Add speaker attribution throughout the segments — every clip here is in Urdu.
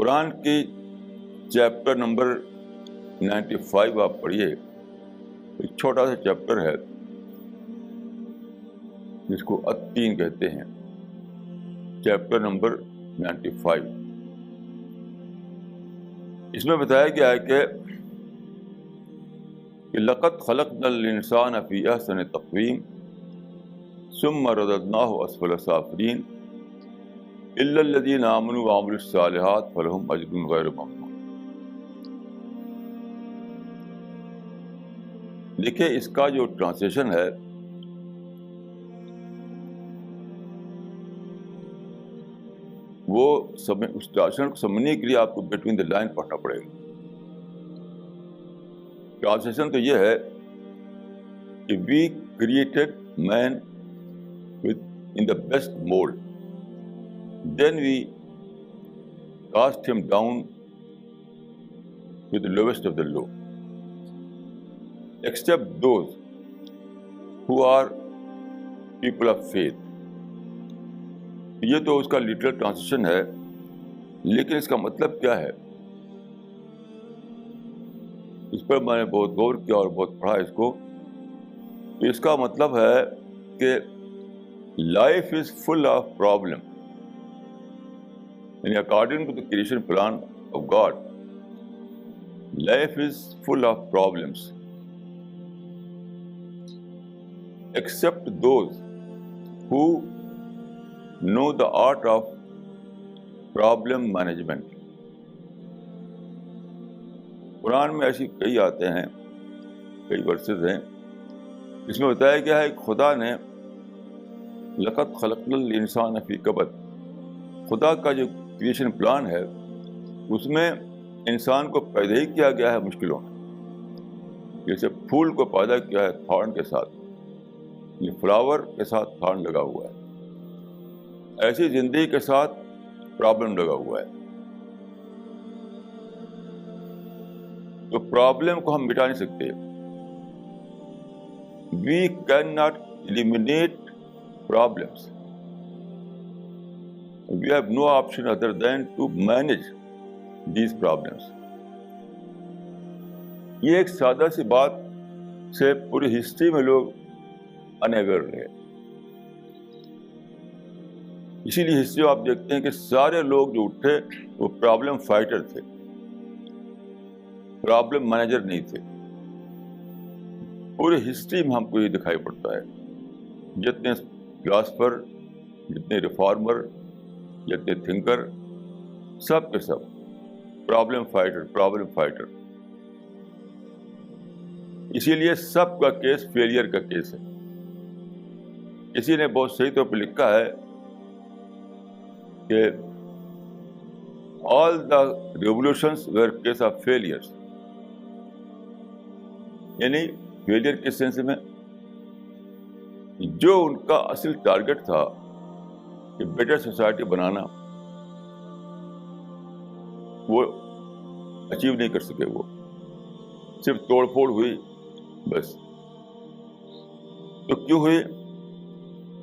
Speaker 1: قرآن کی چیپٹر نمبر 95 آپ پڑھیے. ایک چھوٹا سا چیپٹر ہے جس کو التین کہتے ہیں. Chapter number 95. اس میں بتایا گیا ہے کہ لقد خلقنا الانسان فی احسن تقویم ثم رددناہ اسفل سافلین الا الذین آمنوا وعملوا الصالحات فلہم اجر غیر ممنون. دیکھیے اس کا جو ٹرانسلیشن ہے وہ اس ٹرانسلیشن کو سمجھنے کے لیے آپ کو بٹوین دا لائن پڑھنا پڑے گا. ٹرانسلیشن تو یہ ہے کہ we created man in the best mold, then we cast him down to the lowest of the low, except those who are people of faith. یہ تو اس کا لٹرل ٹرانسلیشن ہے، لیکن اس کا مطلب کیا ہے اس پر میں نے بہت غور کیا اور بہت پڑھا اس کو. تو اس کا مطلب ہے کہ life is full of problem. And according to the creation plan of God, life is full of problems. Except those who know the art of problem management. قرآن میں ایسی کئی آتے ہیں، کئی ورسز ہیں اس میں بتایا گیا ہے کہ خدا نے لقد خلقنا الانسان فی کبد، خدا کا جو کریشن پلان ہے اس میں انسان کو پیدا ہی کیا گیا ہے مشکلوں میں. جیسے پھول کو پیدا کیا ہے تھارن کے ساتھ، یہ فلاور کے ساتھ تھارن لگا ہوا ہے، ایسی زندگی کے ساتھ پرابلم لگا ہوا ہے. تو پرابلم کو ہم مٹا نہیں سکتے. We can not eliminate problems. We have no option other than to manage these problems. یہ ایک سادہ سی بات سے پوری ہسٹری میں لوگ اناویئر رہے. اسی لیے ہسٹری آپ دیکھتے ہیں کہ سارے لوگ جو اٹھے وہ پرابلم فائٹر تھے، پرابلم مینیجر نہیں تھے. پوری ہسٹری میں ہم کو یہ دکھائی پڑتا ہے. جتنے فلاسفر، جتنے ریفارمر، جتنے تھنکر، سب کے سب پرابلم فائٹر. اسی لیے سب کا کیس فیلئر کا کیس ہے. کسی نے بہت صحیح طور پہ لکھا ہے کہ all the revolutions were case of failures. یعنی فیلئر کس سینس میں، جو ان کا اصل ٹارگٹ تھا کہ بیٹر سوسائٹی بنانا، وہ اچیو نہیں کر سکے. وہ صرف توڑ پھوڑ ہوئی بس. تو کیوں ہوئی؟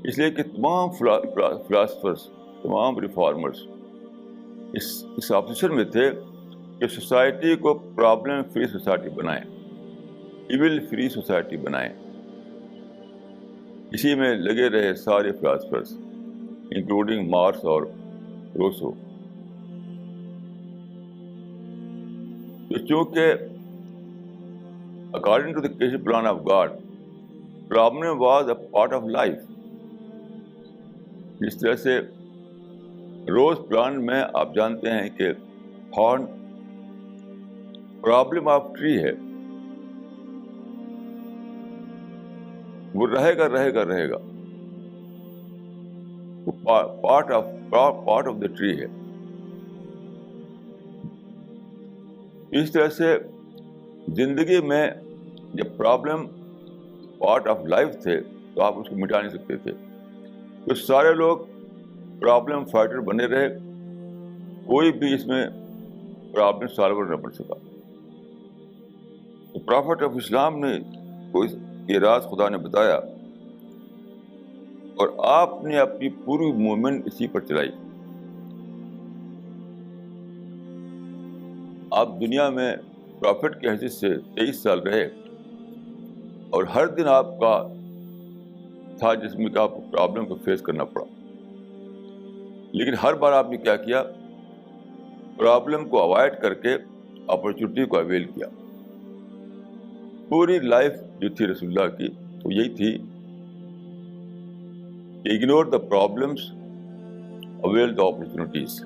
Speaker 1: اس لیے کہ تمام فلاسفرس، تمام ریفارمرس اس آپوزیشن میں تھے کہ سوسائٹی کو پرابلم فری سوسائٹی بنائیں، ایول فری سوسائٹی بنائیں. اسی میں لگے رہے سارے فلاسفرس انکلوڈنگ مارکس اور روسو. تو چونکہ according to the creation plan of God problem was a part of life. جس طرح سے روز پلانٹ میں آپ جانتے ہیں کہ ہارن پرابلم آف ٹری ہے، وہ رہے گا. وہ پارٹ آف دا ٹری ہے. اس طرح سے زندگی میں جب پرابلم پارٹ آف لائف تھے تو آپ اس کو مٹا نہیں سکتے تھے. تو سارے لوگ پرابلم فائٹر بنے رہے، کوئی بھی اس میں پرابلم سالور نہ بن سکا. تو پرافٹ آف اسلام نے کوئی یہ راز خدا نے بتایا اور آپ نے اپنی پوری موومنٹ اسی پر چلائی. آپ دنیا میں پرافٹ کی حیثیت سے 23 سال رہے اور ہر دن آپ کا تھا جس میں کہ آپ کو پرابلم کو فیس کرنا پڑا، لیکن ہر بار آپ نے کیا کیا؟ پرابلم کو اوائڈ کر کے اپرچونیٹی کو اویل کیا. پوری لائف جو تھی رسول اللہ کی وہ یہی تھی کہ ignore the problems avail the opportunities.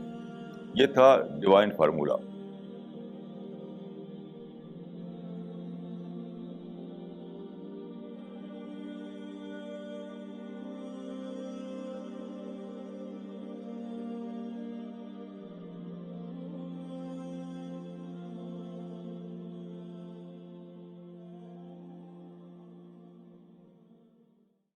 Speaker 1: یہ تھا ڈیوائن فارمولا.